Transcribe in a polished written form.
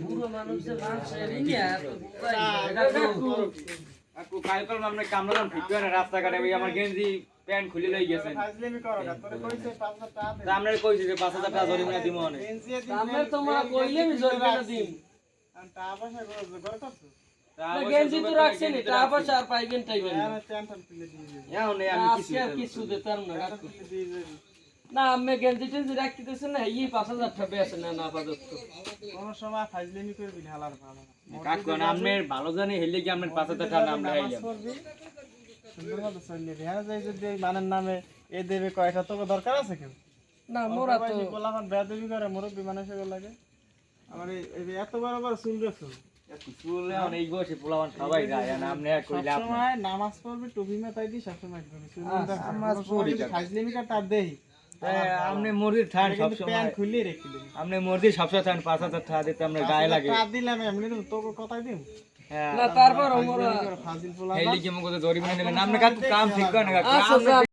বুড়ো মানুষের মানুষের ইয়া আকু কালকাল আমরা কামলাম ঠিক করে রাস্তাঘাটে ভাই আমার গেঞ্জি প্যান্ট খুলে লই গেছেন ফাজলামি করো না তোরে কইছে 5000 টাকা দে তা আমরা কইছি যে 5000 টাকা জরিমানা দিমু অনেক গেঞ্জি দিন আমরা তোমরা কইলে আমি জরিমানা দিম আর টাকা পয়সা করে করছো গেঞ্জি তো রাখছেন টাকা পয়সা আর পাইবেন টাইবেন আর টেনশন তুলে দিয়ে দিবি এখন আমি আজকে আর কিছু দিতাম না কাকু। তুলে দিয়ে দিবি না আমি গেঞ্জি টেঞ্জি রাখতে দিতেছেন না এই 5000 টাকা বেছে না না আপাতত কোন সময় ফাজলামি করবি না হালার ভালো কাকু আপনার ভালো জানি হেলে কি আপনার 5000 টাকা নাম রাইলাম করবি সুন্দর মতো চললি হ্যাঁ যাই যদি এই মানের নামে এ দেবে কয়টা তোকে দরকার আছে কেউ না মোরা তো গোলাপান বেয়াদবি করে মুরব্বী মানুষের লাগে আমার এই এত বড় বড় চুল রেখো চুলে অনেক বসে পোলাবান সবাই যায় আর আপনি এক কইলা সবসময় নামাজ পড়বি টুপি মাথায় দি সবসময় করবি নামাজ পড়ি ফাজলামি কা তার দেই আপনি মুরগির থান সব প্যান সময় খুলে রেখে দিবি আপনি মুরগির সবসময় থান 5000 টাকা দিতে আমরা গায়ে লাগে টাকা দিলাম এমনি তোকে কথাই দিম হ্যাঁ না তারপর মোরা ফাজিল পোলা হেলে কি মগো জরিমানা নেবেন আপনি কাকু কাম ঠিক করেন কাকু আচ্ছা